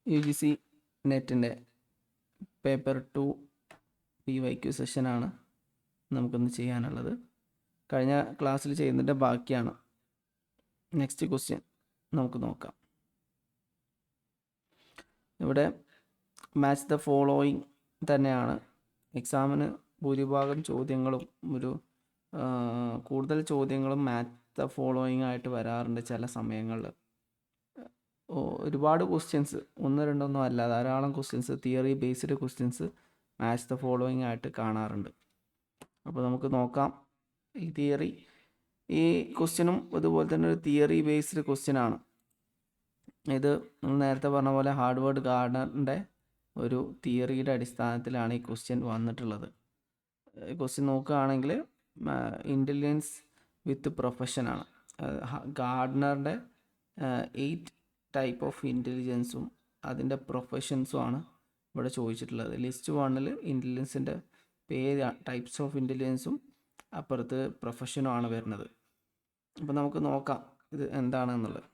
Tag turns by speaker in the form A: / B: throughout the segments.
A: UGC നെറ്റിൻ്റെ paper 2 PYQ സെഷനാണ് നമുക്കൊന്ന് ചെയ്യാനുള്ളത്. കഴിഞ്ഞ ക്ലാസ്സിൽ ചെയ്യുന്നതിൻ്റെ ബാക്കിയാണ്. നെക്സ്റ്റ് ക്വസ്റ്റ്യൻ നമുക്ക് നോക്കാം. ഇവിടെ മാച്ച് ദ ഫോളോയിങ് തന്നെയാണ്. എക്സാമിന് ഭൂരിഭാഗം ചോദ്യങ്ങളും കൂടുതൽ ചോദ്യങ്ങളും മാച്ച് ദ ഫോളോയിങ് ആയിട്ട് വരാറുണ്ട്. ചില സമയങ്ങളിൽ ഒരുപാട് ക്വസ്റ്റ്യൻസ്, ഒന്ന് രണ്ടൊന്നും അല്ല, ധാരാളം questions, theory based questions match the following ആയിട്ട് കാണാറുണ്ട്. അപ്പോൾ നമുക്ക് നോക്കാം. ഈ ക്വസ്റ്റ്യനും അതുപോലെ തന്നെ ഒരു തിയറി ബേസ്ഡ് ക്വസ്റ്റ്യനാണ്. ഇത് നമ്മൾ നേരത്തെ പറഞ്ഞ പോലെ ഹാർഡ്വേർഡ് ഗാർഡനറിൻ്റെ ഒരു തിയറിയുടെ അടിസ്ഥാനത്തിലാണ് ഈ ക്വസ്റ്റ്യൻ വന്നിട്ടുള്ളത്. ഈ ക്വസ്റ്റ്യൻ നോക്കുകയാണെങ്കിൽ ഇൻ്റലിജൻസ് വിത്ത് പ്രൊഫഷനാണ്. ഗാർഡനറിൻ്റെ 8 ടൈപ്പ് ഓഫ് ഇൻ്റലിജൻസും അതിൻ്റെ പ്രൊഫഷൻസുമാണ് ഇവിടെ ചോദിച്ചിട്ടുള്ളത്. ലിസ്റ്റ് 1 ഇൻ്റലിജൻസിൻ്റെ പേര്, ടൈപ്സ് ഓഫ് ഇൻ്റലിജൻസും അപ്പുറത്ത് പ്രൊഫഷനുമാണ് വരുന്നത്. അപ്പോൾ നമുക്ക് നോക്കാം ഇത് എന്താണെന്നുള്ളത്.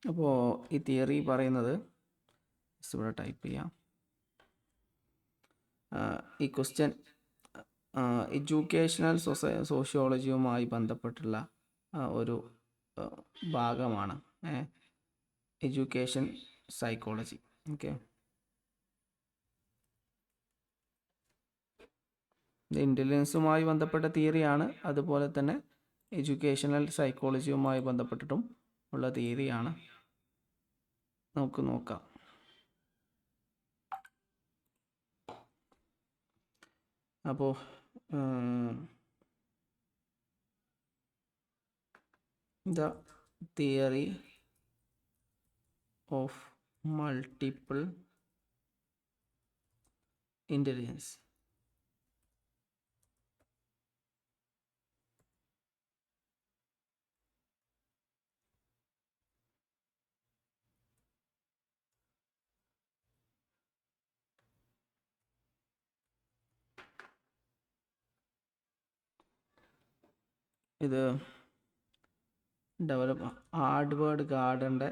A: അപ്പോൾ ഈ തിയറി പറയുന്നത് ഇവിടെ ടൈപ്പ് ചെയ്യാം. ഈ ക്വസ്റ്റ്യൻ എഡ്യൂക്കേഷണൽ സോഷ്യോളജിയുമായി ബന്ധപ്പെട്ടുള്ള ഒരു ഭാഗമാണ്. Education psychology. ഓക്കെ, ഇത് ഇൻ്റലിജൻസുമായി ബന്ധപ്പെട്ട തിയറിയാണ്. അതുപോലെ തന്നെ എഡ്യൂക്കേഷണൽ സൈക്കോളജിയുമായി ബന്ധപ്പെട്ടിട്ടും ഉള്ള തിയറിയാണ്. നമുക്ക് നോക്കാം. അപ്പോൾ the theory of multiple intelligence. ഇത് ഹാർഡ്വേർഡ് ഗാർഡൻ്റെ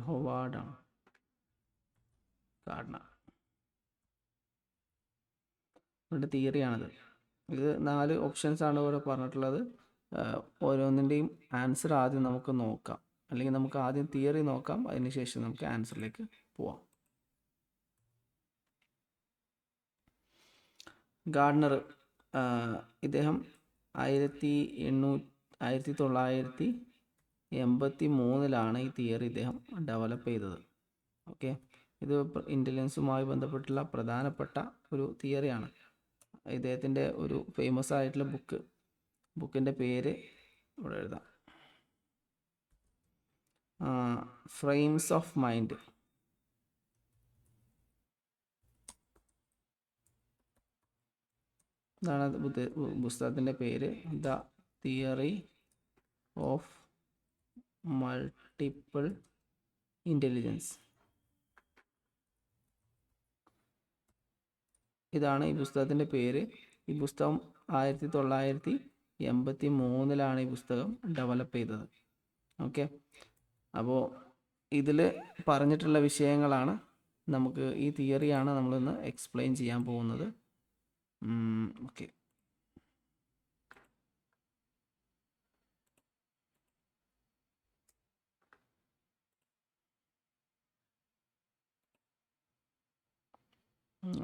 A: ഹോവാർഡാണ് ഗാർഡനർ. ഇതിൻ്റെ തിയറിയാണിത്. ഇത് 4 ഓപ്ഷൻസാണ് ഇവിടെ പറഞ്ഞിട്ടുള്ളത്. ഓരോന്നിൻ്റെയും ആൻസർ ആദ്യം നമുക്ക് നോക്കാം, അല്ലെങ്കിൽ നമുക്ക് ആദ്യം തിയറി നോക്കാം, അതിനുശേഷം നമുക്ക് ആൻസറിലേക്ക് പോവാം. ഗാർഡനർ ഇദ്ദേഹം 1983 ഈ തിയറി ഇദ്ദേഹം ഡെവലപ്പ് ചെയ്തത്. ഓക്കെ, ഇത് ഇൻ്റലിജൻസുമായി ബന്ധപ്പെട്ടുള്ള പ്രധാനപ്പെട്ട ഒരു തിയറിയാണ്. ഇദ്ദേഹത്തിൻ്റെ ഒരു ഫേമസ് ആയിട്ടുള്ള ബുക്കിൻ്റെ പേര് ഇവിടെ എഴുതാം. Frames of mind. ഇതാണ് പുസ്തകത്തിൻ്റെ പേര്. The theory of multiple intelligence. ഇതാണ് ഈ പുസ്തകത്തിൻ്റെ പേര്. ഈ പുസ്തകം 1983 ഈ പുസ്തകം ഡെവലപ്പ് ചെയ്തത്. ഓക്കെ, അപ്പോൾ ഇതിൽ പറഞ്ഞിട്ടുള്ള വിഷയങ്ങളാണ്, നമുക്ക് ഈ തിയറിയാണ് നമ്മളിന്ന് എക്സ്പ്ലെയിൻ ചെയ്യാൻ പോകുന്നത്. Okay,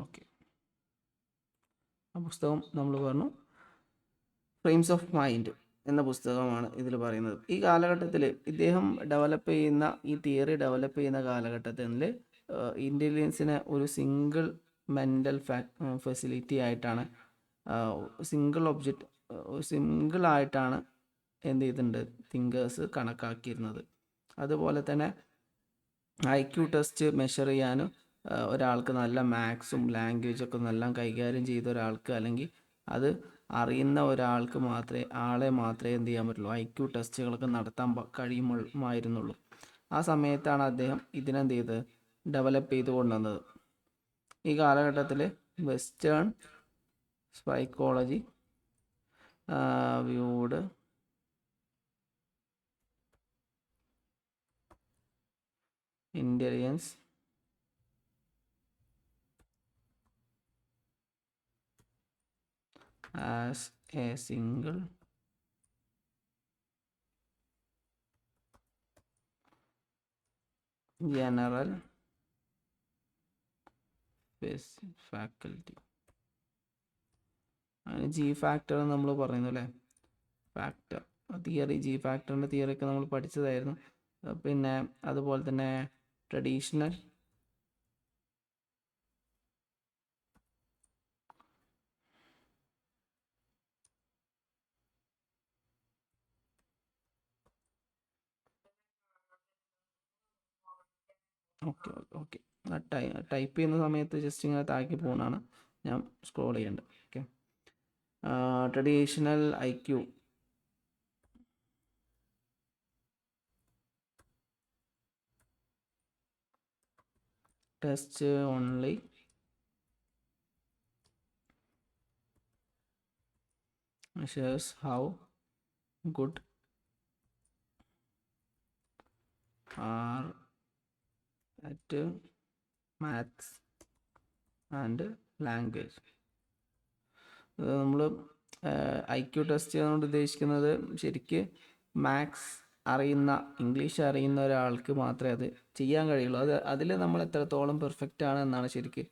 A: okay. ആ പുസ്തകം നമ്മൾ പറഞ്ഞു ഫ്രെയിംസ് ഓഫ് മൈൻഡ് എന്ന പുസ്തകമാണ് ഇതിൽ പറയുന്നത്. ഈ കാലഘട്ടത്തിൽ ഇദ്ദേഹം ഈ തിയറി ഡെവലപ്പ് ചെയ്യുന്ന കാലഘട്ടത്തിൽ ഇൻ്റലിജൻസിനെ ഒരു സിംഗിൾ മെൻ്റൽ ഫെസിലിറ്റി ആയിട്ടാണ്, സിംഗിളായിട്ടാണ് എന്ത് ചെയ്തിട്ടുണ്ട്, തിങ്കേഴ്സ് കണക്കാക്കിയിരുന്നത്. അതുപോലെ തന്നെ IQ ടെസ്റ്റ് മെഷർ ചെയ്യാനും ഒരാൾക്ക് നല്ല മാത്സും ലാംഗ്വേജൊക്കെ നല്ല കൈകാര്യം ചെയ്ത ഒരാൾക്ക്, അല്ലെങ്കിൽ അത് അറിയുന്ന ആളെ മാത്രമേ എന്ത് ചെയ്യാൻ പറ്റുള്ളൂ, IQ ടെസ്റ്റുകളൊക്കെ നടത്താൻ കഴിയുമായിരുന്നുള്ളൂ. ആ സമയത്താണ് അദ്ദേഹം ഇതിനെന്ത് ചെയ്ത് ഡെവലപ്പ് ചെയ്ത് കൊണ്ടുവന്നത്. ഈ കാലഘട്ടത്തിൽ western psychology viewed intelligence as A single general faculty. അതിന് G ഫാക്ടർ നമ്മൾ പറയുന്നു അല്ലേ, ഫാക്ടർ തിയറി, G ഫാക്ടറിൻ്റെ തിയറി ഒക്കെ നമ്മൾ പഠിച്ചതായിരുന്നു. പിന്നെ അതുപോലെ തന്നെ ട്രഡീഷണൽ ഓക്കെ ടൈപ്പ് ചെയ്യുന്ന സമയത്ത് ജസ്റ്റ് ഇങ്ങനെ താക്കി പോകുന്നതാണ്, ഞാൻ സ്ക്രോൾ ചെയ്യേണ്ടത്. Okay, traditional IQ test only measures how good are at maths and language. നമ്മൾ IQ ടെസ്റ്റ് ചെയ്യുന്നതുകൊണ്ട് ഉദ്ദേശിക്കുന്നത് ശരിക്ക് മാത്സ് അറിയുന്ന, ഇംഗ്ലീഷ് അറിയുന്ന ഒരാൾക്ക് മാത്രമേ അത് ചെയ്യാൻ കഴിയുള്ളൂ. അതിൽ നമ്മൾ എത്രത്തോളം പെർഫെക്റ്റ് ആണ് എന്നാണ് ശരിക്ക്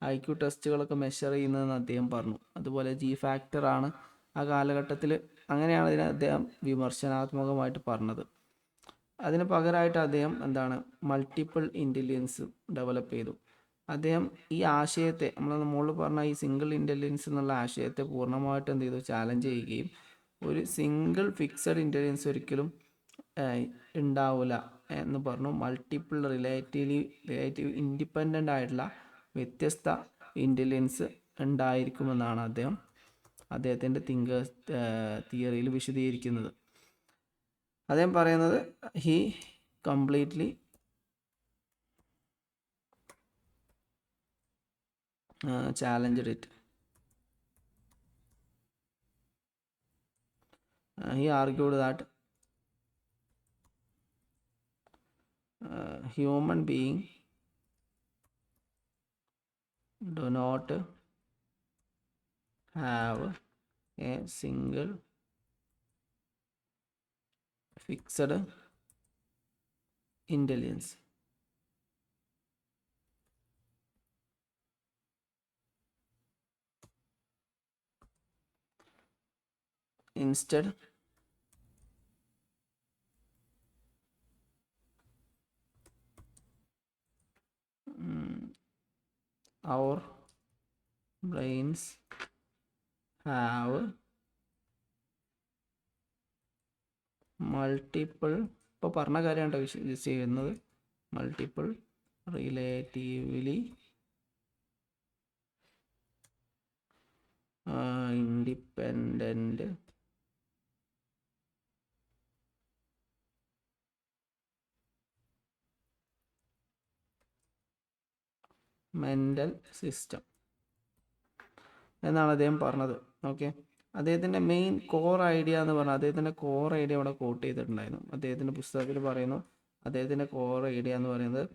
A: IQ ടെസ്റ്റുകളൊക്കെ മെഷർ ചെയ്യുന്നതെന്ന് അദ്ദേഹം പറഞ്ഞു. അതുപോലെ G ഫാക്ടറാണ് ആ കാലഘട്ടത്തിൽ, അങ്ങനെയാണ് അതിനെ അദ്ദേഹം വിമർശനാത്മകമായിട്ട് പറഞ്ഞത്. അതിന് പകരമായിട്ട് അദ്ദേഹം എന്താണ് മൾട്ടിപ്പിൾ ഇൻ്റലിജൻസ് ഡെവലപ്പ് ചെയ്തു. അദ്ദേഹം ഈ ആശയത്തെ, നമ്മൾ മുകളിൽ പറഞ്ഞ ഈ സിംഗിൾ ഇൻ്റലിജൻസ് എന്നുള്ള ആശയത്തെ പൂർണ്ണമായിട്ട് എന്ത് ചെയ്തു, ചാലഞ്ച് ചെയ്യുകയും ഒരു സിംഗിൾ ഫിക്സഡ് ഇൻ്റലിജൻസ് ഒരിക്കലും ഉണ്ടാവില്ല എന്ന് പറഞ്ഞു. മൾട്ടിപ്പിൾ റിലേറ്റീവ് ഇൻഡിപെൻഡൻ്റ് ആയിട്ടുള്ള വ്യത്യസ്ത ഇൻ്റലിജൻസ് ഉണ്ടായിരിക്കുമെന്നാണ് അദ്ദേഹത്തിൻ്റെ തിയറിയിൽ വിശദീകരിക്കുന്നത്. അദ്ദേഹം പറയുന്നത് he completely challenged it. He argued that human beings do not have a single fixed intelligence. Instead, our brains have multiple, ഇപ്പോൾ പറഞ്ഞ കാര്യമാണ് ചെയ്യുന്നത്, multiple relatively independent mental system എന്നാണ് അദ്ദേഹം പറഞ്ഞത്. ഓക്കെ, അദ്ദേഹത്തിൻ്റെ മെയിൻ കോർ ഐഡിയ എന്ന് പറഞ്ഞാൽ, അദ്ദേഹത്തിൻ്റെ കോർ ഐഡിയ ഇവിടെ കോട്ട് ചെയ്തിട്ടുണ്ടായിരുന്നു. അദ്ദേഹത്തിൻ്റെ പുസ്തകത്തിൽ പറയുന്നു, അദ്ദേഹത്തിൻ്റെ കോർ ഐഡിയ എന്ന് പറയുന്നത്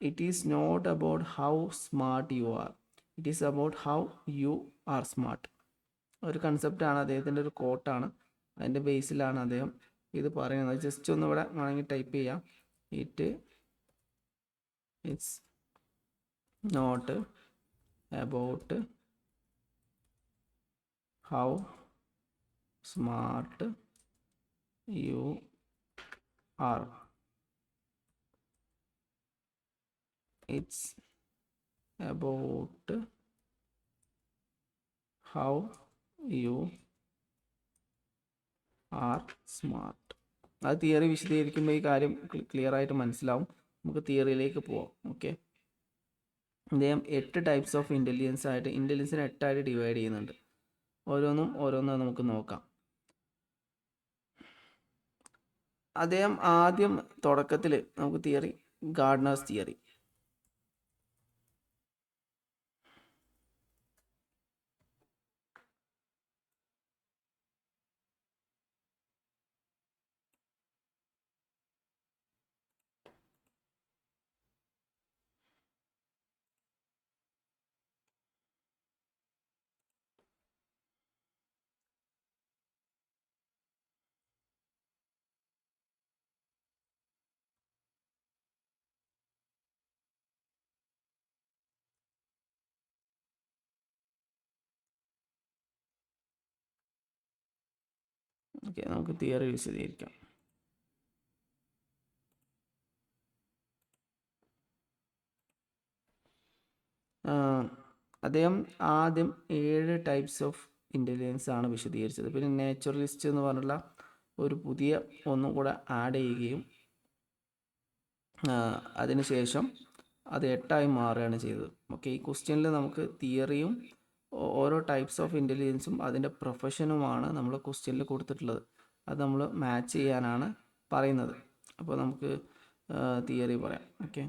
A: it is not about how smart you are, it is about how you are smart. ഒരു കൺസെപ്റ്റാണ്, അദ്ദേഹത്തിൻ്റെ ഒരു കോട്ടാണ്. അതിൻ്റെ ബേസിലാണ് അദ്ദേഹം ഇത് പറയുന്നത്. ജസ്റ്റ് ഒന്ന് ഇവിടെ വേണമെങ്കിൽ ടൈപ്പ് ചെയ്യാം. It's not about how smart you are, it's about how you are smart. ആ തിയറി വിശദീകരിക്കുമ്പോൾ ഈ കാര്യം ക്ലിയർ ആയിട്ട് മനസ്സിലാവും. നമുക്ക് തിയറിയിലേക്ക് പോവാം. ഓക്കെ, അദ്ദേഹം 8 ടൈപ്സ് ഓഫ് ഇൻ്റലിജൻസ് ആയിട്ട്, ഇൻ്റലിജൻസിനെ 8ആയിട്ട് ഡിവൈഡ് ചെയ്യുന്നുണ്ട്. ഓരോന്നും നമുക്ക് നോക്കാം. അദ്ദേഹം ആദ്യം തുടക്കത്തിൽ നമുക്ക് തിയറി, ഗാർഡനേഴ്സ് തിയറി. ഓക്കെ, നമുക്ക് തിയറി വിശദീകരിക്കാം. അദ്ദേഹം ആദ്യം 7 ടൈപ്സ് ഓഫ് ഇൻ്റലിജൻസ് ആണ് വിശദീകരിച്ചത്. പിന്നെ നാച്ചുറലിസ്റ്റ് എന്ന് പറഞ്ഞുള്ള ഒരു പുതിയ ഒന്നും കൂടെ ആഡ് ചെയ്യുകയും അതിനുശേഷം അത് 8ആയി മാറുകയാണ് ചെയ്തത്. ഓക്കെ, ഈ ക്വസ്റ്റ്യനിൽ നമുക്ക് തിയറിയും ഓരോ ടൈപ്സ് ഓഫ് ഇൻ്റലിജൻസും അതിൻ്റെ പ്രൊഫഷനുമാണ് നമ്മൾ ക്വസ്റ്റ്യനിൽ കൊടുത്തിട്ടുള്ളത്. അത് നമ്മൾ മാച്ച് ചെയ്യാനാണ് പറയുന്നത്. അപ്പോൾ നമുക്ക് തിയറി പറയാം. Okay,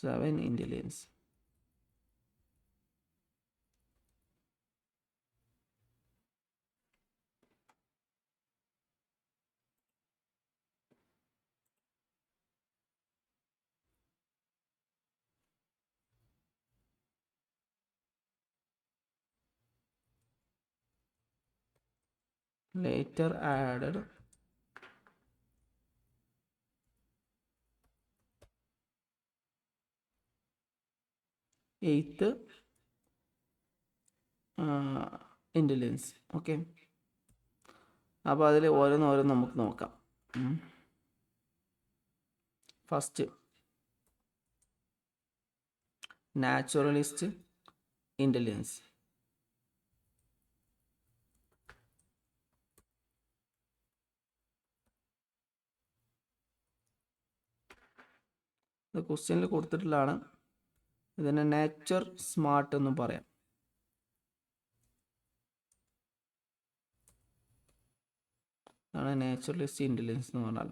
A: seven intelligence. Later added eighth intelligence. Okay, അപ്പോൾ അതിൽ ഓരോന്നും നമുക്ക് നോക്കാം. First naturalist intelligence. ഇത് ക്വസ്റ്റ്യനിൽ കൊടുത്തിട്ടുള്ളതാണ്. ഇതിനെ നേച്ചർ സ്മാർട്ട് എന്നും പറയാം. അതാണ് നാച്ചുറലിസ്റ്റ് ഇൻ്റലിജൻസ് എന്ന് പറഞ്ഞാൽ.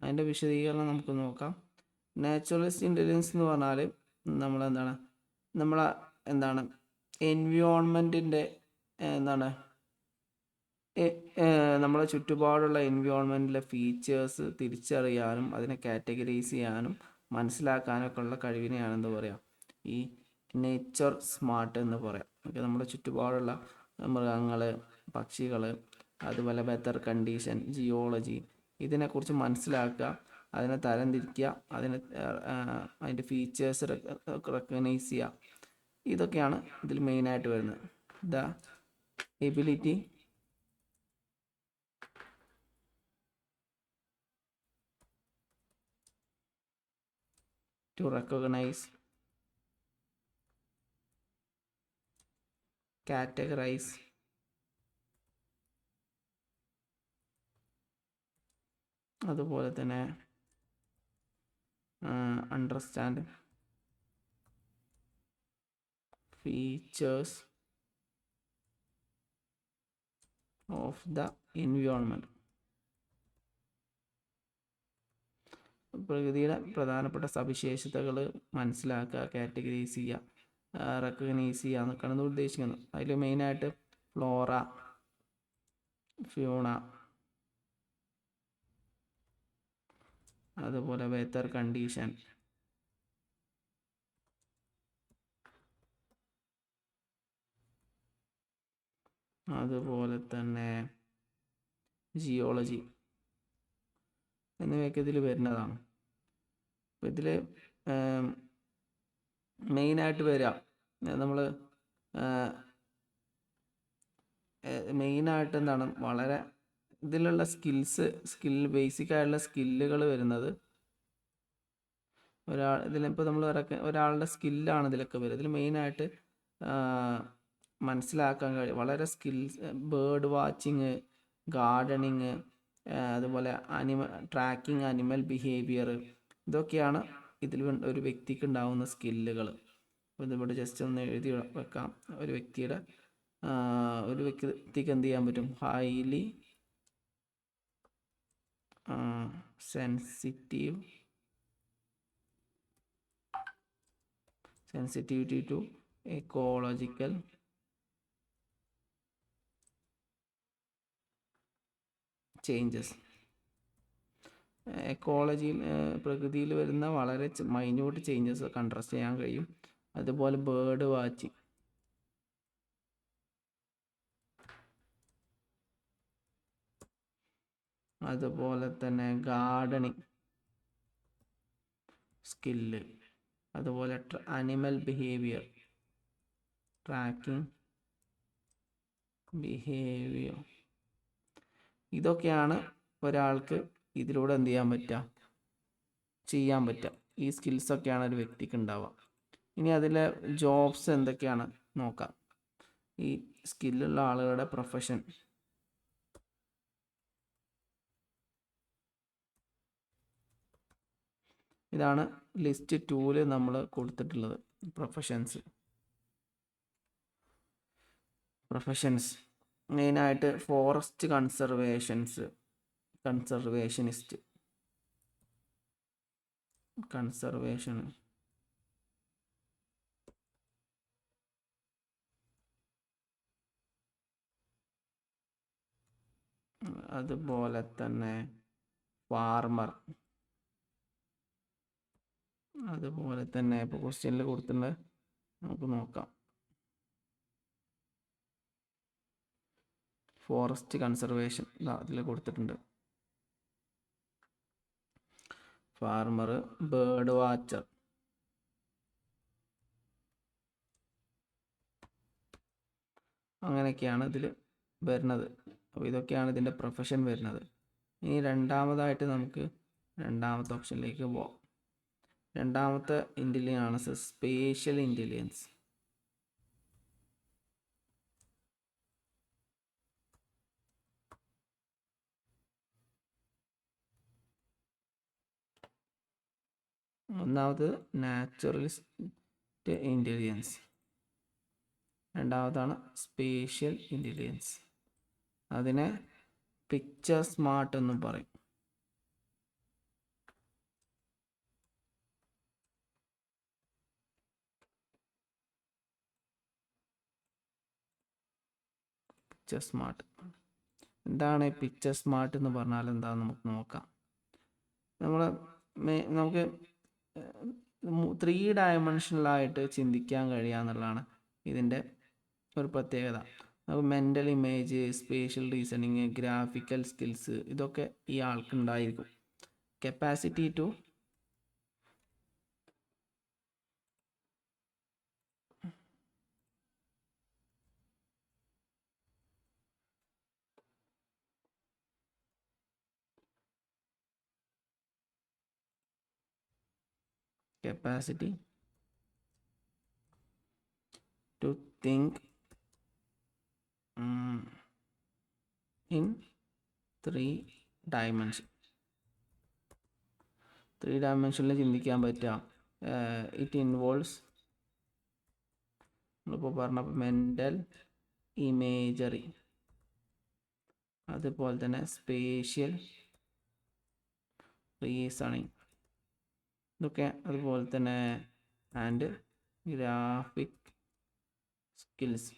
A: അതിൻ്റെ വിശദീകരണം നമുക്ക് നോക്കാം. നാച്ചുറലിസ്റ്റ് ഇൻ്റലിജൻസ് എന്ന് പറഞ്ഞാൽ നമ്മളെ എൻവിയോൺമെൻറ്റിൻ്റെ നമ്മളെ ചുറ്റുപാടുള്ള എൻവിയോൺമെൻറ്റിലെ ഫീച്ചേഴ്സ് തിരിച്ചറിയാനും അതിനെ കാറ്റഗറൈസ് ചെയ്യാനും മനസ്സിലാക്കാനൊക്കെ ഉള്ള കഴിവിനെയാണ് എന്താ പറയുക, ഈ നേച്ചർ സ്മാർട്ട് എന്ന് പറയാം. ഓക്കെ, നമ്മുടെ ചുറ്റുപാടുള്ള മൃഗങ്ങൾ, പക്ഷികൾ, അതുപോലെ വെതർ കണ്ടീഷൻ, ജിയോളജി, ഇതിനെക്കുറിച്ച് മനസ്സിലാക്കുക, അതിനെ തരംതിരിക്കുക, അതിൻ്റെ ഫീച്ചേഴ്സ് റെക്കഗ്നൈസ് ചെയ്യുക. ഇതൊക്കെയാണ് ഇതിൽ മെയിനായിട്ട് വരുന്നത്. The ability to recognize, categorize, അതുപോലെ തന്നെ understand features of the environment. പ്രകൃതിയുടെ പ്രധാനപ്പെട്ട സവിശേഷതകൾ മനസ്സിലാക്കുക, കാറ്റഗറൈസ് ചെയ്യുക, റെക്കഗ്നൈസ് ചെയ്യുക എന്നൊക്കെയാണ് ഇത് ഉദ്ദേശിക്കുന്നത്. അതിൽ മെയിനായിട്ട് ഫ്ലോറ, ഫ്യൂണ, അതുപോലെ വെതർ കണ്ടീഷൻ, അതുപോലെ തന്നെ ജിയോളജി എന്നിവയൊക്കെ ഇതിൽ വരുന്നതാണ്. അപ്പോൾ ഇതിൽ മെയിനായിട്ട് വരിക നമ്മൾ മെയിനായിട്ട് വളരെ ഇതിലുള്ള ബേസിക് ആയിട്ടുള്ള സ്കില്ലുകൾ വരുന്നത് ഇതിലിപ്പോൾ നമ്മൾ ഒരാളുടെ സ്കില്ലാണ് ഇതിലൊക്കെ വരും. ഇതിൽ മെയിനായിട്ട് മനസ്സിലാക്കാൻ കഴിയും വളരെ ബേർഡ് വാച്ചിങ്, ഗാർഡനിങ്, അതുപോലെ ട്രാക്കിംഗ് അനിമൽ ബിഹേവിയർ, ഇതൊക്കെയാണ് ഇതിൽ ഒരു വ്യക്തിക്ക് ഉണ്ടാകുന്ന സ്കില്ലുകൾ. അപ്പോൾ ഇതിവിടെ ജസ്റ്റ് ഒന്ന് എഴുതി വെക്കാം. ഒരു വ്യക്തിക്ക് എന്ത് ചെയ്യാൻ പറ്റും? Highly sensitivity to ecological changes. എക്കോളജിയിൽ പ്രകൃതിയിൽ വരുന്ന വളരെ മൈന്യൂട്ട് ചേഞ്ചസ് കൺട്രസ്റ്റ് ചെയ്യാൻ കഴിയും. അതുപോലെ ബേർഡ് വാച്ചിങ്, അതുപോലെ തന്നെ ഗാർഡനിങ് സ്കില്ല്, അതുപോലെ അനിമൽ ബിഹേവിയർ, ട്രാക്കിംഗ് ബിഹേവിയർ, ഇതൊക്കെയാണ് ഒരാൾക്ക് ഇതിലൂടെ എന്ത് ചെയ്യാൻ പറ്റുക. ഈ സ്കിൽസൊക്കെയാണ് ഒരു വ്യക്തിക്ക് ഉണ്ടാവുക. ഇനി അതിലെ ജോബ്സ് എന്തൊക്കെയാണ് നോക്കാം. ഈ സ്കില്ലുള്ള ആളുകളുടെ പ്രൊഫഷൻ. ഇതാണ് ലിസ്റ്റ് 2 നമ്മൾ കൊടുത്തിട്ടുള്ളത്. പ്രൊഫഷൻസ് മെയിനായിട്ട് ഫോറസ്റ്റ് കൺസർവേഷനിസ്റ്റ്, അതുപോലെ തന്നെ ഫാർമർ, അതുപോലെ തന്നെ ഇപ്പോൾ ക്വസ്റ്റ്യനിൽ കൊടുത്തിട്ടുണ്ട്, നമുക്ക് നോക്കാം. ഫോറസ്റ്റ് കൺസർവേഷൻ അതിൽ കൊടുത്തിട്ടുണ്ട്. ഫാർമർ, ബേർഡ് വാച്ചർ, അങ്ങനെയൊക്കെയാണ് ഇതിൽ വരുന്നത്. അപ്പോൾ ഇതൊക്കെയാണ് ഇതിൻ്റെ പ്രൊഫഷൻ വരുന്നത്. ഇനി രണ്ടാമതായിട്ട് നമുക്ക് രണ്ടാമത്തെ ഓപ്ഷനിലേക്ക് പോകാം. രണ്ടാമത്തെ ഇൻ്റലിജൻസ് സ്പേഷ്യൽ ഇൻ്റലിജൻസ്. ഒന്നാമത് നാച്ചുറലിസ്റ്റ് ഇൻ്റലിജൻസ്, രണ്ടാമതാണ് സ്പേഷ്യൽ ഇൻ്റലിജൻസ്. അതിനെ പിക്ചർ സ്മാർട്ട് എന്നും പറയും. പിക്ചർ സ്മാർട്ട് എന്താണ്? പിക്ചർ സ്മാർട്ട് എന്ന് പറഞ്ഞാൽ എന്താണെന്ന് നമുക്ക് നോക്കാം. നമുക്ക് 3 ഡയമെൻഷനിലായിട്ട് ചിന്തിക്കാൻ കഴിയുക എന്നുള്ളതാണ് ഇതിൻ്റെ ഒരു പ്രത്യേകത. നമുക്ക് mental image, spatial reasoning, graphical skills, ഇതൊക്കെ ഈ ആൾക്ക് ഉണ്ടായിരിക്കും. Capacity to think in 3 dimension. 3 ഡയമെൻഷനിൽ ചിന്തിക്കാൻ പറ്റുക. ഇറ്റ് ഇൻവോൾവ്സ് നമ്മളിപ്പോൾ പറഞ്ഞപ്പോൾ മെൻ്റൽ ഇമേജറി, അതുപോലെ തന്നെ സ്പേഷ്യൽ റീസണിങ്, ഇതൊക്കെ അതുപോലെ തന്നെ ആൻഡ് ഗ്രാഫിക് സ്കിൽസ്,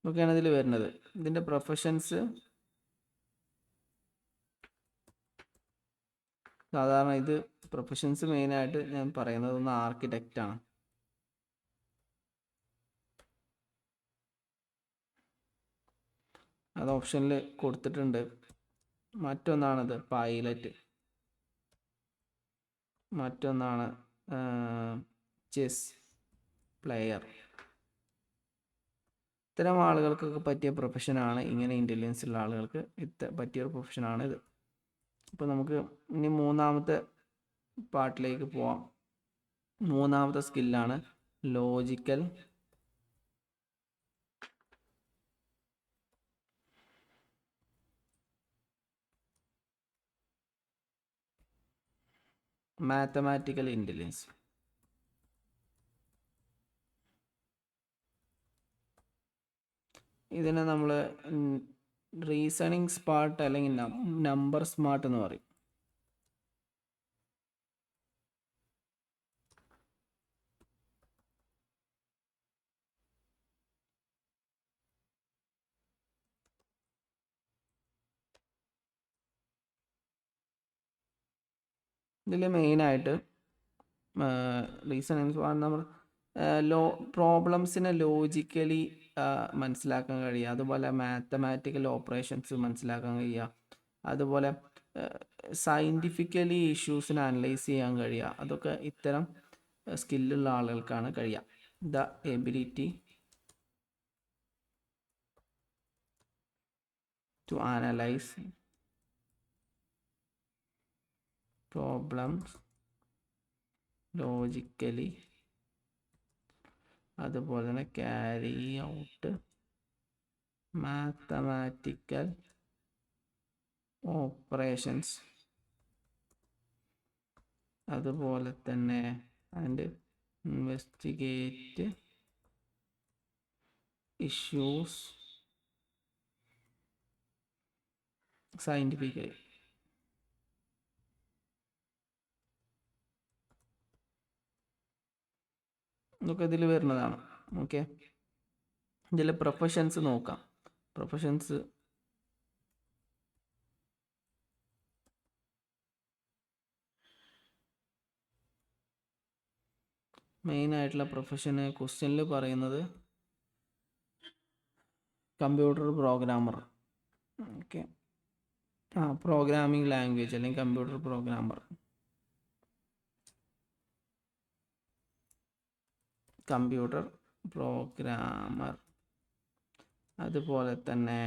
A: ഇതൊക്കെയാണ് ഇതിൽ വരുന്നത്. ഇതിൻ്റെ പ്രൊഫഷൻസ് സാധാരണ പ്രൊഫഷൻസ് മെയിനായിട്ട് ഞാൻ പറയുന്നത് ഒന്ന് ആർക്കിടെക്റ്റാണ്. അത് ഓപ്ഷനിൽ കൊടുത്തിട്ടുണ്ട്. മറ്റൊന്നാണിത് പൈലറ്റ്, മറ്റൊന്നാണ് ചെസ് പ്ലെയർ. ഇത്തരം ആളുകൾക്കൊക്കെ പറ്റിയ പ്രൊഫഷനാണ്, ഇങ്ങനെ ഇൻ്റലിജൻസ് ഉള്ള ആളുകൾക്ക് പറ്റിയ പ്രൊഫഷനാണ് ഇത്. അപ്പോൾ നമുക്ക് ഇനി മൂന്നാമത്തെ പാർട്ടിലേക്ക് പോവാം. മൂന്നാമത്തെ സ്കില്ലാണ് ലോജിക്കൽ മാത്തമാറ്റിക്കൽ ഇൻ്റലിജൻസ്. ഇതിനെ നമ്മൾ റീസണിങ് സ്മാർട്ട് അല്ലെങ്കിൽ നമ്പർ സ്മാർട്ട് എന്ന് പറയും. ഇതിൽ മെയിനായിട്ട് റീസണിങ് സ്മാർട്ട് നമ്മൾ പ്രോബ്ലംസിനെ ലോജിക്കലി മനസ്സിലാക്കാൻ കഴിയുക, അതുപോലെ മാത്തമാറ്റിക്കൽ ഓപ്പറേഷൻസ് മനസ്സിലാക്കാൻ കഴിയുക, അതുപോലെ സയൻറ്റിഫിക്കലി ഇഷ്യൂസിനെ അനലൈസ് ചെയ്യാൻ കഴിയുക. അതൊക്കെ ഇത്തരം സ്കില്ലുള്ള ആളുകൾക്കാണ് കഴിയുക. The ability to analyse problems logically, അതുപോലെ തന്നെ ക്യാരി ഔട്ട് മാത്തമാറ്റിക്കൽ ഓപ്പറേഷൻസ്, അതുപോലെ തന്നെ ആൻഡ് ഇൻവെസ്റ്റിഗേറ്റ് ഇഷ്യൂസ് സയൻറ്റിഫിക്കലി. ഇതൊക്കെ ഇതിൽ വരുന്നതാണ്. ഓക്കെ, ഇതിൽ പ്രൊഫഷൻസ് നോക്കാം. പ്രൊഫഷൻസ് മെയിനായിട്ടുള്ള പ്രൊഫഷന് ക്വസ്റ്റ്യനിൽ പറയുന്നത് computer programmer. Okay, programming language അല്ലെങ്കിൽ കമ്പ്യൂട്ടർ പ്രോഗ്രാമർ, കമ്പ്യൂട്ടർ പ്രോഗ്രാമർ, അതുപോലെ തന്നെ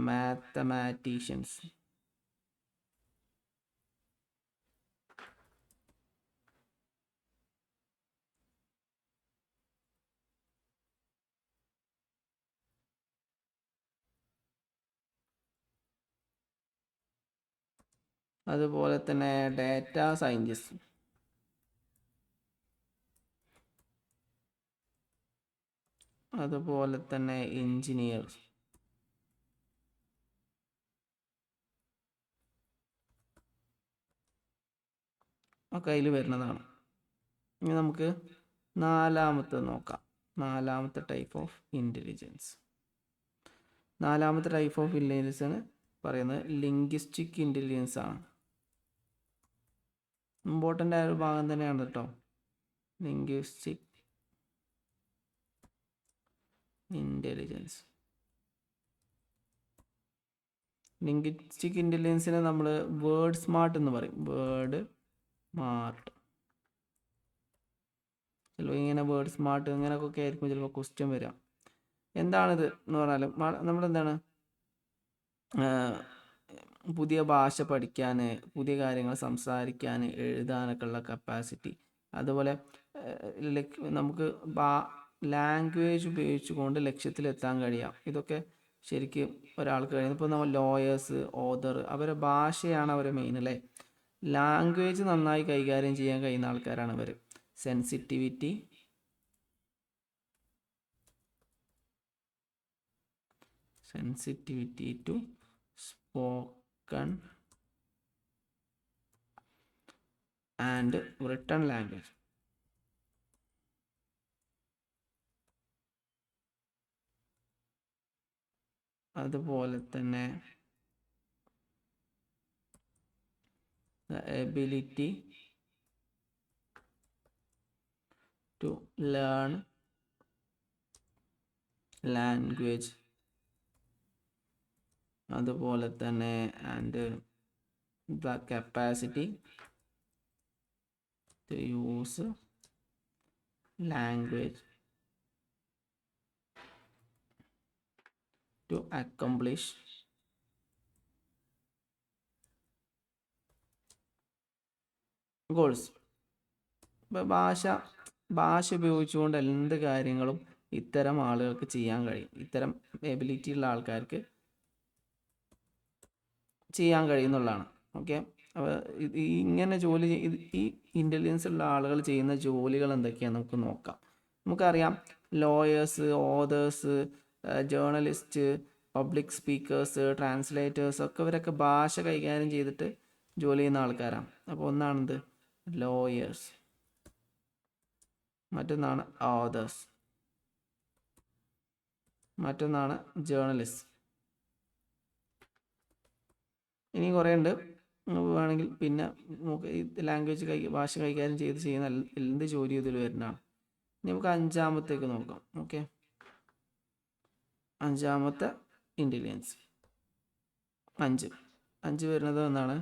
A: മാത്തമാറ്റീഷ്യൻസ്, അതുപോലെ തന്നെ ഡാറ്റ സയൻറ്റിസ്റ്റ്, അതുപോലെ തന്നെ എഞ്ചിനീയേഴ്സ്. ഒക്കെ അതിൽ വരുന്നതാണ്. ഇനി നമുക്ക് നാലാമത്തെ നോക്കാം. നാലാമത്തെ ടൈപ്പ് ഓഫ് ഇൻ്റലിജൻസ്. നാലാമത്തെ ടൈപ്പ് ഓഫ് ഇൻ്റലിജൻസ് ആണ് പറയുന്നത് ലിംഗ്വിസ്റ്റിക് ഇൻ്റലിജൻസ് ആണ്. ഇമ്പോർട്ടൻ്റ് ആയ ഒരു ഭാഗം തന്നെയാണ് കേട്ടോ ലിംഗ്വിസ്റ്റിക് ഇൻ്റലിജൻസ്. ലിംഗ്വിസ്റ്റിക് ഇൻ്റലിജൻസിനെ നമ്മൾ വേർഡ് സ്മാർട്ട് എന്ന് പറയും. വേർഡ് സ്മാർട്ട്, ചിലപ്പോൾ ഇങ്ങനെ വേർഡ് സ്മാർട്ട് ഇങ്ങനെയൊക്കെ ആയിരിക്കും ചിലപ്പോൾ ക്വസ്റ്റ്യൻ വരിക. എന്താണിത് എന്ന് പറഞ്ഞാൽ നമ്മളെന്താണ് പുതിയ ഭാഷ പഠിക്കാൻ, പുതിയ കാര്യങ്ങൾ സംസാരിക്കാൻ, എഴുതാനൊക്കെ ഉള്ള കപ്പാസിറ്റി, അതുപോലെ നമുക്ക് ലാംഗ്വേജ് ഉപയോഗിച്ചുകൊണ്ട് ലക്ഷ്യത്തിലെത്താൻ കഴിയാം. ഇതൊക്കെ ശരിക്കും ഒരാൾക്ക് കഴിയുന്നത്. ഇപ്പോൾ നമ്മൾ ലോയേഴ്സ്, ഓതർ, അവരുടെ ഭാഷയാണ് അവരെ മെയിൻ അല്ലേ. ലാംഗ്വേജ് നന്നായി കൈകാര്യം ചെയ്യാൻ കഴിയുന്ന ആൾക്കാരാണ് ഇവർ. Sensitivity, to spoken and written language. അതുപോലെ തന്നെ the ability to learn language, അതുപോലെ തന്നെ and the capacity to use language to accomplish goals. ഇപ്പം ഭാഷ ഉപയോഗിച്ചുകൊണ്ട് എന്ത് കാര്യങ്ങളും ഇത്തരം ആളുകൾക്ക് ചെയ്യാൻ കഴിയും. ഇത്തരം എബിലിറ്റി ഉള്ള ആൾക്കാർക്ക് ചെയ്യാൻ കഴിയുന്നുള്ളതാണ്. ഓക്കെ, അപ്പോൾ ഇങ്ങനെ ഈ ഇൻ്റലിജൻസ് ഉള്ള ആളുകൾ ചെയ്യുന്ന ജോലികൾ എന്തൊക്കെയാണെന്ന് നമുക്ക് നോക്കാം. നമുക്കറിയാം, lawyers, authors, journalist, public speakers, translators ഒക്കെ ഇവരൊക്കെ ഭാഷ കൈകാര്യം ചെയ്തിട്ട് ജോലി ചെയ്യുന്ന ആൾക്കാരാണ്. അപ്പോൾ ഒന്നാണെന്ത് ലോയേഴ്സ്, മറ്റൊന്നാണ് ഓതേഴ്സ്, മറ്റൊന്നാണ് ജേർണലിസ്റ്റ്. ഇനി കുറേ ഉണ്ട്, വേണമെങ്കിൽ പിന്നെ ലാംഗ്വേജ് ഭാഷ കൈകാര്യം ചെയ്യുന്ന എന്ത് ജോലി ഇതിൽ വരുന്നതാണ്. ഇനി നമുക്ക് അഞ്ചാമത്തേക്ക് നോക്കാം. ഓക്കെ, അഞ്ചാമത്തെ ഇൻ്റലിജൻസ്, അഞ്ച് വരുന്നത് എന്നാണ്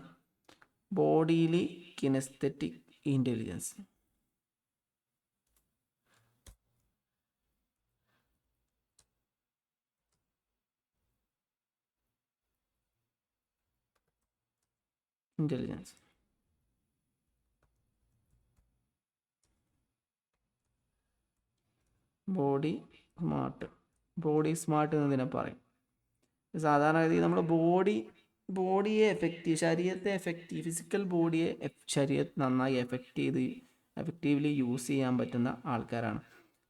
A: ബോഡിയിലി കിനസ്തെറ്റിക് ഇൻ്റലിജൻസ്. ബോഡി സ്മാർട്ട് എന്നതിനെ പറയും. സാധാരണഗതി നമ്മൾ ബോഡിയെ ശരീരത്തെ ഫിസിക്കൽ ബോഡിയെ നന്നായി എഫക്റ്റീവ്ലി യൂസ് ചെയ്യാൻ പറ്റുന്ന ആൾക്കാരാണ്.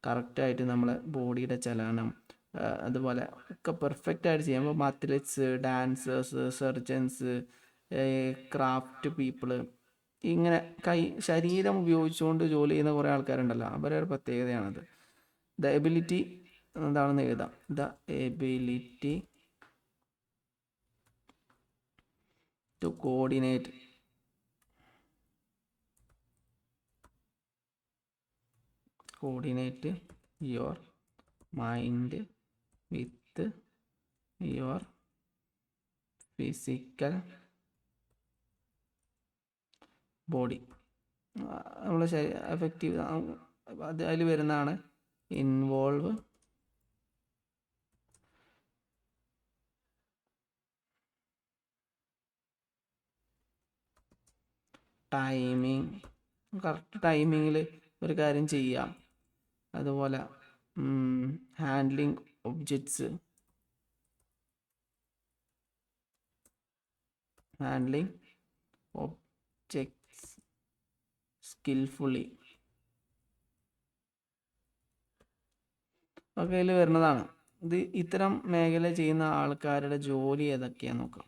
A: കറക്റ്റായിട്ട് നമ്മളെ ബോഡിയുടെ ചലനം അതുപോലെ ഒക്കെ പെർഫെക്റ്റായിട്ട് ചെയ്യുമ്പോൾ athletes, dancers, surgeons, craft people, ഇങ്ങനെ ശരീരം ഉപയോഗിച്ചുകൊണ്ട് ജോലി ചെയ്യുന്ന കുറേ ആൾക്കാരുണ്ടല്ലോ, അവരുടെ ഒരു പ്രത്യേകതയാണത്. ദ എബിലിറ്റി എന്താണെന്ന് എഴുതാം. The ability to coordinate your mind with your physical body. നമ്മൾ എഫക്റ്റീവ് അതിൽ വരുന്നതാണ് ഇൻവോൾവ് ടൈമിങ്, കറക്റ്റ് ടൈമിങ്ങിൽ ഒരു കാര്യം ചെയ്യാം. അതുപോലെ ഹാൻഡ്ലിങ് ഒബ്ജക്ട്സ്, സ്കിൽഫുള്ളി ഒക്കെ ഇതിൽ വരുന്നതാണ്. ഇത്തരം മേഖല ചെയ്യുന്ന ആൾക്കാരുടെ ജോലി ഏതൊക്കെയാന്ന് നോക്കാം.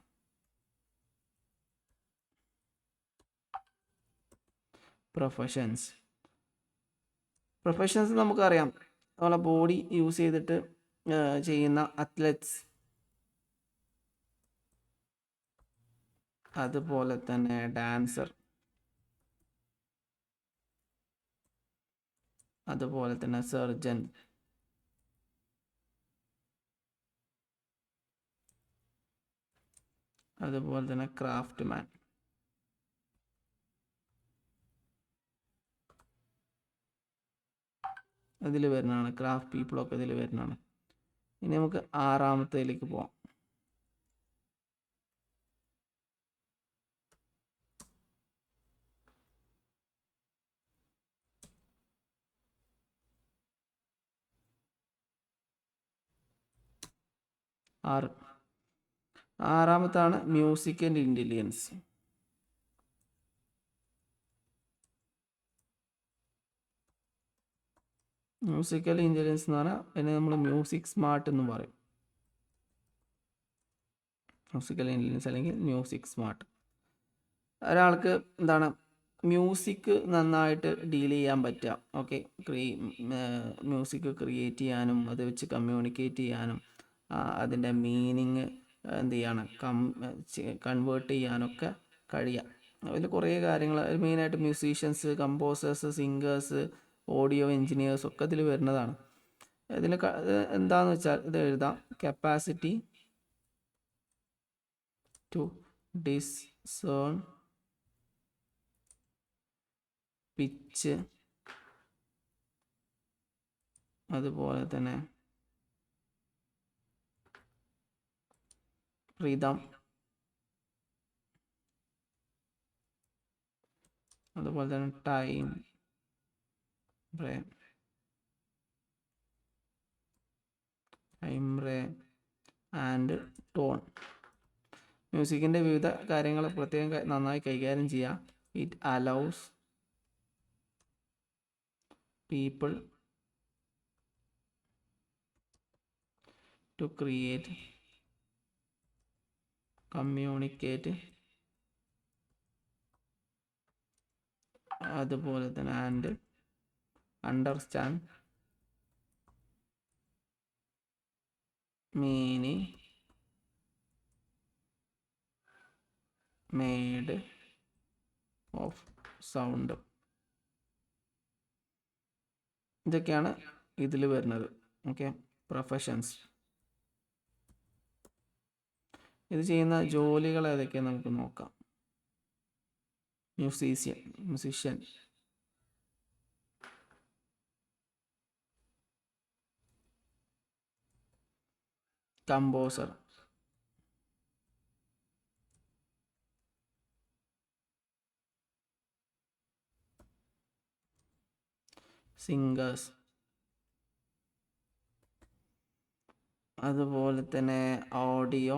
A: പ്രൊഫഷൻസ് നമുക്കറിയാം, നമ്മളെ ബോഡി യൂസ് ചെയ്തിട്ട് ചെയ്യുന്ന അത്ലറ്റ്സ്, അതുപോലെ തന്നെ ഡാൻസർ, അതുപോലെ തന്നെ സർജൻ, അതുപോലെ തന്നെ ക്രാഫ്റ്റ് മാൻ. അതിൽ വരുന്നതാണ് ക്രാഫ്റ്റ് പീപ്പിളൊക്കെ ഇതിൽ വരുന്നതാണ്. ഇനി നമുക്ക് ആറാമത്തേലേക്ക് പോവാം. ആറാമത്താണ് മ്യൂസിക്കൽ ഇൻ്റലിജൻസ്. മ്യൂസിക്കൽ ഇൻ്റലിജൻസ് എന്ന് പറഞ്ഞാൽ അതിനെ നമ്മൾ മ്യൂസിക് സ്മാർട്ട് എന്ന് പറയും. മ്യൂസിക്കൽ ഇൻ്റലിജൻസ് അല്ലെങ്കിൽ മ്യൂസിക് സ്മാർട്ട്. ഒരാൾക്ക് എന്താണ് മ്യൂസിക് നന്നായിട്ട് ഡീൽ ചെയ്യാൻ പറ്റുക. ഓക്കെ, മ്യൂസിക് ക്രിയേറ്റ് ചെയ്യാനും അത് വെച്ച് കമ്മ്യൂണിക്കേറ്റ് ചെയ്യാനും അതിൻ്റെ മീനിങ് എന്ത് ചെയ്യണം കൺവേർട്ട് ചെയ്യാനൊക്കെ കഴിയുക. അതിൽ കുറേ കാര്യങ്ങൾ, മെയിനായിട്ട് musicians, composers, singers, audio engineers ഒക്കെ ഇതിൽ വരുന്നതാണ്. ഇതിൽ എന്താണെന്ന് വെച്ചാൽ ഇത് എഴുതാം: കപ്പാസിറ്റി ടു ഡിസ്സേൺ പിച്ച്, അതുപോലെ തന്നെ റിതം, അതുപോലെ തന്നെ ടൈം, ആൻഡ് ടോൺ. മ്യൂസിക്കിൻ്റെ വിവിധ കാര്യങ്ങൾ പ്രത്യേകം നന്നായി കൈകാര്യം ചെയ്യുക. It allows people to create, communicate, അതുപോലെ തന്നെ and understand meaning made of sound. ഇതൊക്കെയാണ് ഇതിൽ വരുന്നത്. Okay, professions. ഇത് ചെയ്യുന്ന ജോലികൾ ഏതൊക്കെയാണ് നമുക്ക് നോക്കാം. മ്യൂസിഷ്യൻ, കമ്പോസർ, സിംഗേഴ്സ്, അതുപോലെ തന്നെ ഓഡിയോ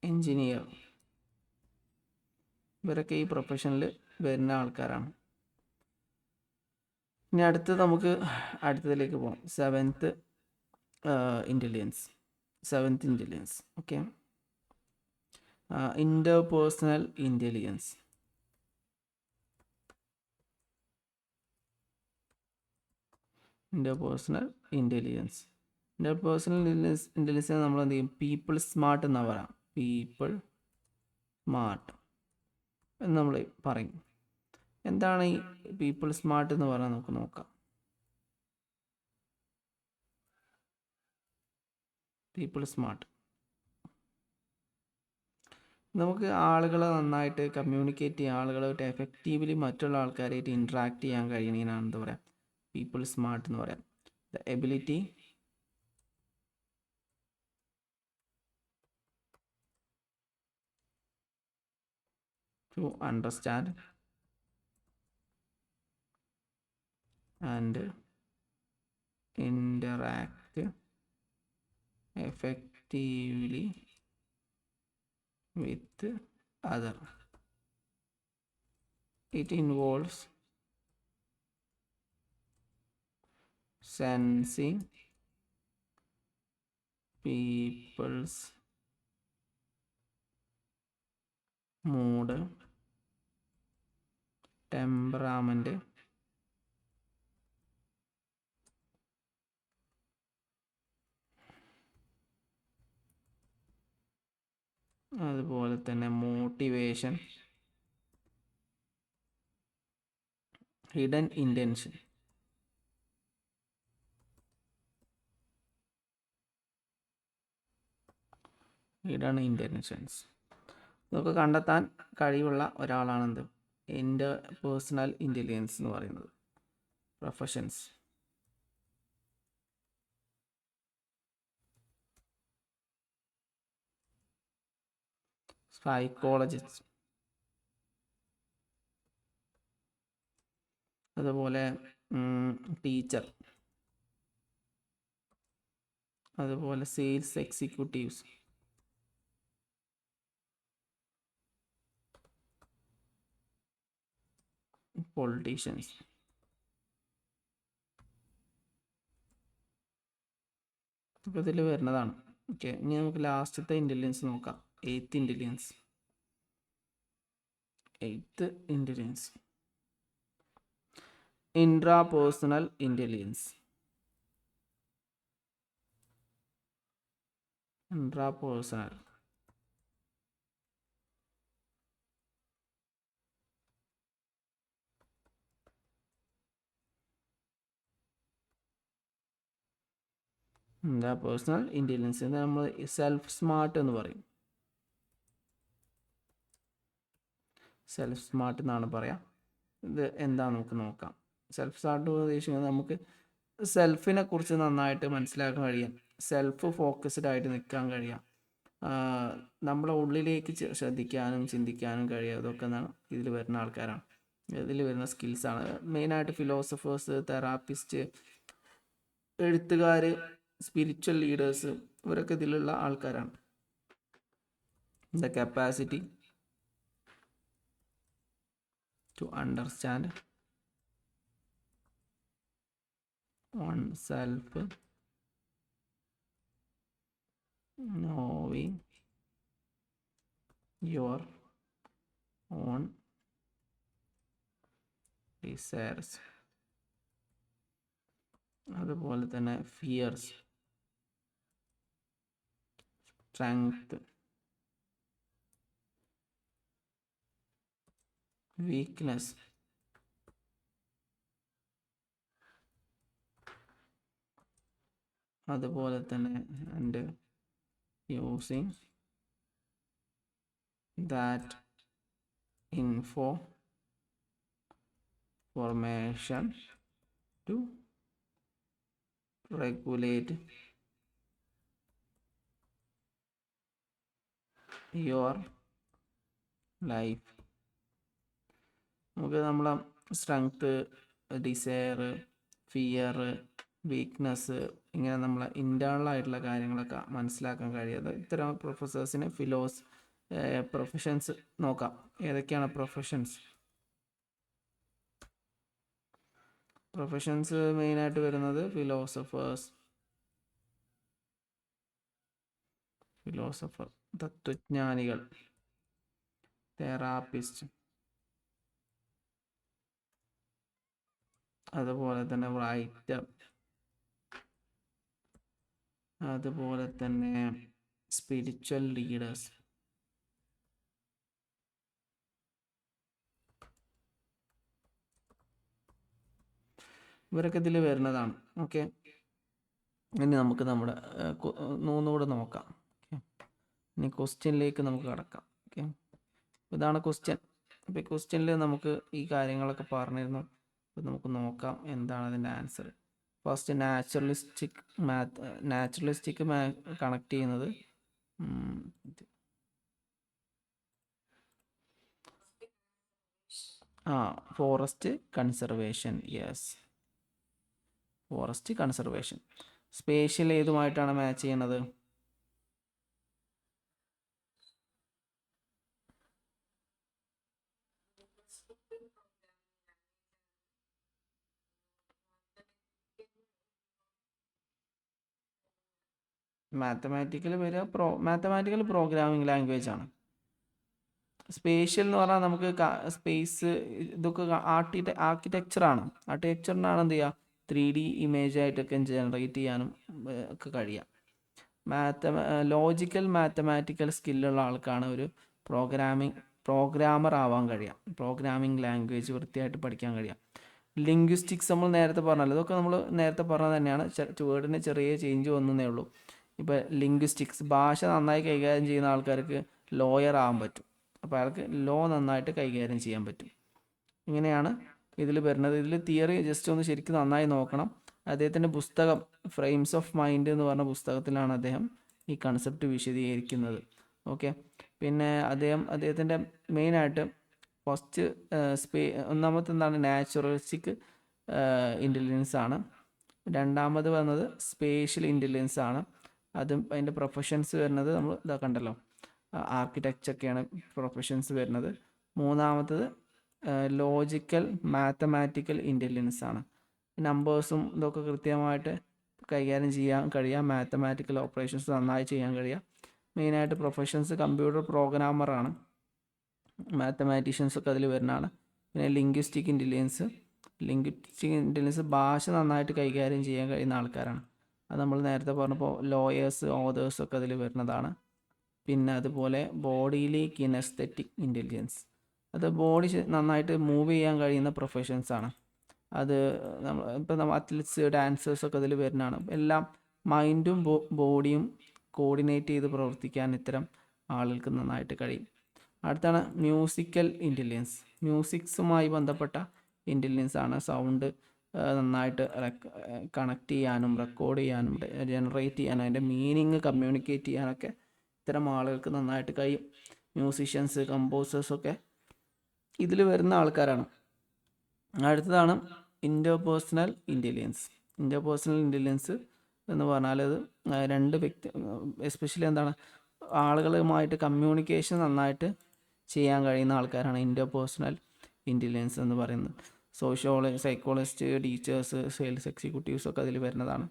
A: എഞ്ചിനീയർ. ഇവരൊക്കെ ഈ പ്രൊഫഷനിൽ വരുന്ന ആൾക്കാരാണ്. ഇനി അടുത്തതിലേക്ക് പോകാം. Seventh intelligence. Okay, interpersonal intelligence. നമ്മൾ എന്ത് ചെയ്യും? പീപ്പിൾ സ്മാർട്ട് എന്നാണ് പറയാം. പീപ്പിൾ സ്മാർട്ട് എന്ന് നമ്മൾ പറയും. എന്താണ് ഈ പീപ്പിൾ സ്മാർട്ട് എന്ന് പറഞ്ഞാൽ നമുക്ക് നോക്കാം. പീപ്പിൾ സ്മാർട്ട് നമുക്ക് ആളുകളെ നന്നായിട്ട് കമ്മ്യൂണിക്കേറ്റ് ചെയ്യാൻ, ആളുകളായിട്ട് എഫക്റ്റീവ്ലി മറ്റുള്ള ആൾക്കാരായിട്ട് ഇൻട്രാക്ട് ചെയ്യാൻ കഴിയണതിനാണ് എന്താ പറയുക? പീപ്പിൾ സ്മാർട്ട് എന്ന് പറയാം. The ability to understand and interact effectively with other. It involves sensing people's mood, temperament, അതുപോലെ തന്നെ മോട്ടിവേഷൻ, ഹിഡൻ ഇൻറ്റൻഷൻ. ഇതൊക്കെ കണ്ടെത്താൻ കഴിവുള്ള ഒരാളാണെന്ത്? ഇന്റർപേഴ്സണൽ ഇൻ്റലിജൻസ് എന്ന് പറയുന്നത്. പ്രൊഫഷൻസ്. സൈക്കോളജിസ്റ്റ്, അതുപോലെ ടീച്ചർ, അതുപോലെ സെയിൽസ് എക്സിക്യൂട്ടീവ്സ്, പൊളിറ്റീഷ്യൻസ്. ഇപ്പോൾ ഇതിൽ വരുന്നതാണ്. ഓക്കെ, ഇനി നമുക്ക് ലാസ്റ്റത്തെ ഇൻ്റലിജൻസ് നോക്കാം. Eighth intelligence, intrapersonal intelligence. Personal intelligence നമ്മൾ സെൽഫ് സ്മാർട്ട് എന്ന് പറയും. സെൽഫ് സ്മാർട്ട് എന്നാണ് പറയാം. ഇത് എന്താണെന്ന് നമുക്ക് നോക്കാം. സെൽഫ് സ്മാർട്ട് ഉദ്ദേശിക്കുന്നത് നമുക്ക് സെൽഫിനെ കുറിച്ച് നന്നായിട്ട് മനസ്സിലാക്കാൻ കഴിയാം, സെൽഫ് ഫോക്കസ്ഡ് ആയിട്ട് നിൽക്കാൻ കഴിയാം, നമ്മളെ ഉള്ളിലേക്ക് ശ്രദ്ധിക്കാനും ചിന്തിക്കാനും കഴിയാതൊക്കെ ഇതിൽ വരുന്ന ആൾക്കാരാണ്, ഇതിൽ വരുന്ന സ്കിൽസാണ്. മെയിനായിട്ട് ഫിലോസഫേഴ്സ്, തെറാപ്പിസ്റ്റ്, എഴുത്തുകാർ, സ്പിരിച്വൽ ലീഡേഴ്സ്, ഇവരൊക്കെ ഇതിലുള്ള ആൾക്കാരാണ്. The capacity to understand oneself, knowing your own desires, അതുപോലെ തന്നെ ഫിയർസ്, സ്ട്രെങ്ത്, വീക്ക്നെസ്, അതുപോലെ തന്നെ and using that information to regulate your life. നമുക്ക് നമ്മളെ സ്ട്രെങ്ത്, ഡിസയർ, ഫിയർ, വീക്ക്നെസ്, ഇങ്ങനെ നമ്മളെ ഇൻറ്റേർണൽ ആയിട്ടുള്ള കാര്യങ്ങളൊക്കെ മനസ്സിലാക്കാൻ കഴിയാതെ ഇത്തരം പ്രൊഫസേഴ്സിന് പ്രൊഫഷൻസ് നോക്കാം. ഏതൊക്കെയാണ് പ്രൊഫഷൻസ് മെയിനായിട്ട് വരുന്നത് ഫിലോസഫർ, തത്വജ്ഞാനികൾ, തെറാപ്പിസ്റ്റ്, അതുപോലെ തന്നെ റൈറ്റർ, അതുപോലെ തന്നെ സ്പിരിച്വൽ ലീഡേഴ്സ്. ഇവരൊക്കെ ഇതിൽ വരുന്നതാണ്. ഓക്കെ, ഇനി നമുക്ക് നമ്മുടെ ഒന്നുകൂടെ നോക്കാം. ഇനി ക്വസ്റ്റ്യനിലേക്ക് നമുക്ക് കടക്കാം. ഓക്കെ, ഇതാണ് ക്വസ്റ്റ്യൻ. അപ്പോൾ ഈ ക്വസ്റ്റ്യനിൽ നമുക്ക് ഈ കാര്യങ്ങളൊക്കെ പറഞ്ഞിരുന്നു. അപ്പോൾ നമുക്ക് നോക്കാം എന്താണ് അതിൻ്റെ ആൻസർ. ഫസ്റ്റ് നാച്ചുറലിസ്റ്റിക് കണക്ട് ചെയ്യുന്നത് forest conservation. Yes, forest conservation. Spatial ഏതുമായിട്ടാണ് മാച്ച് ചെയ്യണത്? മാത്തമാറ്റിക്കൽ പ്രോഗ്രാമിംഗ് ലാംഗ്വേജ് ആണ്. സ്പേഷ്യൽ എന്ന് പറഞ്ഞാൽ നമുക്ക് സ്പേസ് ഇതൊക്കെ ആർക്കിടെക്ചറാണ്. ആർക്കിടെക്ചറിനാണ് എന്ത് ചെയ്യുക, 3D ഇമേജ് ആയിട്ടൊക്കെ ജനറേറ്റ് ചെയ്യാനും ഒക്കെ കഴിയാം. ലോജിക്കൽ മാത്തമാറ്റിക്കൽ സ്കില്ലുള്ള ആൾക്കാണ് ഒരു പ്രോഗ്രാമർ ആവാൻ കഴിയാം. പ്രോഗ്രാമിംഗ് ലാംഗ്വേജ് വൃത്തിയായിട്ട് പഠിക്കാൻ കഴിയാം. ലിംഗ്വിസ്റ്റിക്സ് നമ്മൾ നേരത്തെ പറഞ്ഞല്ലോ, ഇതൊക്കെ നമ്മൾ നേരത്തെ പറഞ്ഞത് തന്നെയാണ്. വേർഡിന് ചെറിയ ചേഞ്ച് വന്നേ ഉള്ളൂ. ഇപ്പോൾ ലിംഗ്വിസ്റ്റിക്സ്, ഭാഷ നന്നായി കൈകാര്യം ചെയ്യുന്ന ആൾക്കാർക്ക് ലോയർ ആവാൻ പറ്റും. അപ്പോൾ അയാൾക്ക് ലോ നന്നായിട്ട് കൈകാര്യം ചെയ്യാൻ പറ്റും. ഇങ്ങനെയാണ് ഇതിൽ വരുന്നത്. ഇതിൽ തിയറി ജസ്റ്റ് ഒന്ന് ശരിക്കും നന്നായി നോക്കണം. അദ്ദേഹത്തിൻ്റെ പുസ്തകം ഫ്രെയിംസ് ഓഫ് മൈൻഡ് എന്ന് പറഞ്ഞ പുസ്തകത്തിലാണ് അദ്ദേഹം ഈ കൺസെപ്റ്റ് വിശദീകരിക്കുന്നത്. ഓക്കെ, പിന്നെ അദ്ദേഹത്തിൻ്റെ മെയിനായിട്ട് ഫസ്റ്റ് ഒന്നാമത്തെ എന്താണ്, നാച്ചുറലിസ്റ്റിക് ഇൻ്റലിജൻസ് ആണ്. രണ്ടാമത് വന്നത് സ്പേഷ്യൽ ഇൻ്റലിജൻസ് ആണ്. അതും അതിൻ്റെ പ്രൊഫഷൻസ് വരുന്നത് നമ്മൾ കണ്ടല്ലോ, ആർക്കിടെക്ചറൊക്കെയാണ് പ്രൊഫഷൻസ് വരുന്നത്. മൂന്നാമത്തത് ലോജിക്കൽ മാത്തമാറ്റിക്കൽ ഇൻ്റലിജൻസ് ആണ്. നമ്പേഴ്സും ഇതൊക്കെ കൃത്യമായിട്ട് കൈകാര്യം ചെയ്യാൻ കഴിയാം. മാത്തമാറ്റിക്കൽ ഓപ്പറേഷൻസ് നന്നായി ചെയ്യാൻ കഴിയാം. മെയിനായിട്ട് പ്രൊഫഷൻസ് കമ്പ്യൂട്ടർ പ്രോഗ്രാമറാണ്. മാത്തമാറ്റീഷ്യൻസൊക്കെ അതിൽ വരുന്നതാണ്. പിന്നെ ലിംഗ്വിസ്റ്റിക് ഇൻ്റലിജൻസ് ഭാഷ നന്നായിട്ട് കൈകാര്യം ചെയ്യാൻ കഴിയുന്ന ആൾക്കാരാണ്. അത് നമ്മൾ നേരത്തെ പറഞ്ഞപ്പോൾ ലോയേഴ്സ്, ഓതേഴ്സൊക്കെ അതിൽ വരുന്നതാണ്. പിന്നെ അതുപോലെ ബോഡിയിലെ കിനസ്തെറ്റിക് ഇൻ്റലിജൻസ്, അത് ബോഡി നന്നായിട്ട് മൂവ് ചെയ്യാൻ കഴിയുന്ന പ്രൊഫഷൻസാണ്. അത് നമ്മൾ അത്ലറ്റ്സ്, ഡാൻസേഴ്സൊക്കെ അതിൽ വരുന്നതാണ്. എല്ലാം മൈൻഡും ബോഡിയും കോർഡിനേറ്റ് ചെയ്ത് പ്രവർത്തിക്കാൻ ഇത്തരം ആളുകൾക്ക് നന്നായിട്ട് കഴിയും. അടുത്താണ് മ്യൂസിക്കൽ ഇൻ്റലിജൻസ്. മ്യൂസിക്സുമായി ബന്ധപ്പെട്ട ഇൻ്റലിജൻസ് ആണ്. സൗണ്ട് നന്നായിട്ട് കണക്ട് ചെയ്യാനും റെക്കോർഡ് ചെയ്യാനും ജനറേറ്റ് ചെയ്യാനും അതിൻ്റെ മീനിങ് കമ്മ്യൂണിക്കേറ്റ് ചെയ്യാനൊക്കെ ഇത്തരം ആളുകൾക്ക് നന്നായിട്ട് കഴിയും. മ്യൂസിഷ്യൻസ്, കമ്പോസേഴ്സൊക്കെ ഇതിൽ വരുന്ന ആൾക്കാരാണ്. അടുത്തതാണ് ഇൻ്റർപേഴ്സണൽ ഇൻ്റലിജൻസ്. ഇൻ്റർപേഴ്സണൽ ഇൻ്റലിജൻസ് എന്ന് പറഞ്ഞാൽ അത് രണ്ട് വ്യക്തി, എസ്പെഷ്യലി എന്താണ്, ആളുകളുമായിട്ട് കമ്മ്യൂണിക്കേഷൻ നന്നായിട്ട് ചെയ്യാൻ കഴിയുന്ന ആൾക്കാരാണ് ഇൻ്റർപേഴ്സണൽ ഇൻ്റലിജൻസ് എന്ന് പറയുന്നത്. സൈക്കോളജിസ്റ്റ്, ടീച്ചേഴ്സ്, സെയിൽസ് എക്സിക്യൂട്ടീവ്സ് ഒക്കെ അതിൽ വരുന്നതാണ്.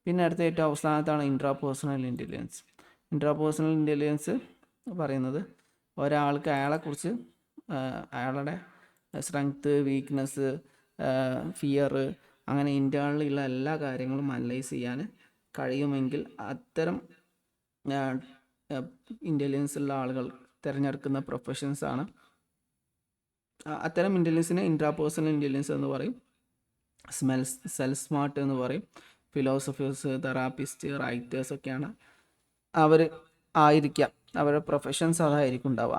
A: പിന്നെ അടുത്ത ഏറ്റവും അവസാനത്താണ് ഇൻട്രാപേഴ്സണൽ ഇൻ്റലിജൻസ്. ഇൻട്രാപേഴ്സണൽ ഇൻ്റലിജൻസ് പറയുന്നത് ഒരാൾക്ക് അയാളെക്കുറിച്ച് അയാളുടെ സ്ട്രെങ്ത്ത്, വീക്ക്നെസ്, ഫിയർ, അങ്ങനെ ഇൻറ്റേർണലിയുള്ള എല്ലാ കാര്യങ്ങളും അനലൈസ് ചെയ്യാൻ കഴിയുമെങ്കിൽ അത്തരം ഇൻ്റലിജൻസ് ഉള്ള ആളുകൾ തിരഞ്ഞെടുക്കുന്ന പ്രൊഫഷൻസാണ്. അത്തരം ഇൻ്റലിജൻസിനെ ഇൻട്രാപേഴ്സണൽ ഇൻ്റലിജൻസ് എന്ന് പറയും. സെൽഫ് സ്മാർട്ട് എന്ന് പറയും. ഫിലോസഫേഴ്സ്, തെറാപ്പിസ്റ്റ്, റൈറ്റേഴ്സ് ഒക്കെയാണ് അവർ ആയിരിക്കാം, അവരുടെ പ്രൊഫഷൻസ് അതായിരിക്കും ഉണ്ടാവുക.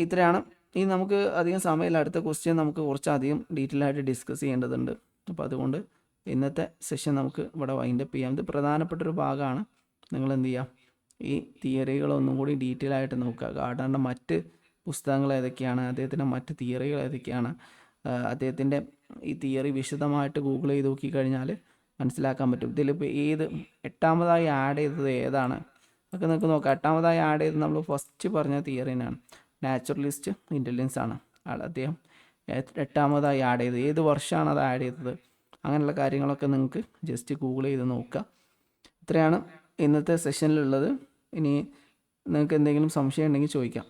A: ഇത്രയാണ്. ഇനി നമുക്ക് അധികം സമയമില്ല, അടുത്ത ക്വസ്റ്റ്യൻ നമുക്ക് കുറച്ചധികം ഡീറ്റെയിൽ ആയിട്ട് ഡിസ്കസ് ചെയ്യേണ്ടതുണ്ട്. അപ്പോൾ അതുകൊണ്ട് ഇന്നത്തെ സെഷൻ നമുക്ക് ഇവിടെ വൈൻഡപ്പ് ചെയ്യാം. ഇത് പ്രധാനപ്പെട്ടൊരു ഭാഗമാണ്. നിങ്ങൾ എന്ത് ചെയ്യുക, ഈ തിയറികളൊന്നും കൂടി ഡീറ്റെയിൽ ആയിട്ട് നോക്കുക. ഗാർഡനറുടെ മറ്റ് പുസ്തകങ്ങൾ ഏതൊക്കെയാണ്, അദ്ദേഹത്തിൻ്റെ മറ്റ് തിയറികൾ ഏതൊക്കെയാണ്, അദ്ദേഹത്തിൻ്റെ ഈ തിയറി വിശദമായിട്ട് ഗൂഗിൾ ചെയ്ത് നോക്കിക്കഴിഞ്ഞാൽ മനസ്സിലാക്കാൻ പറ്റും. ഇതിലിപ്പോൾ എട്ടാമതായി ആഡ് ചെയ്തത് ഏതാണ് ഒക്കെ നിങ്ങൾക്ക് നോക്കാം. എട്ടാമതായി ആഡ് ചെയ്തത് നമ്മൾ ഫസ്റ്റ് പറഞ്ഞ തിയറിനാണ്, നാച്ചുറലിസ്റ്റ് ഇൻ്റലിജൻസ് ആണ് അദ്ദേഹം എട്ടാമതായി ആഡ് ചെയ്തത്. ഏത് വർഷമാണ് അത് ആഡ് ചെയ്തത്, അങ്ങനെയുള്ള കാര്യങ്ങളൊക്കെ നിങ്ങൾക്ക് ജസ്റ്റ് ഗൂഗിൾ ചെയ്ത് നോക്കുക. ഇത്രയാണ് ഇന്നത്തെ സെഷനിലുള്ളത്. ഇനി നിങ്ങൾക്ക് എന്തെങ്കിലും സംശയം ഉണ്ടെങ്കിൽ ചോദിക്കാം.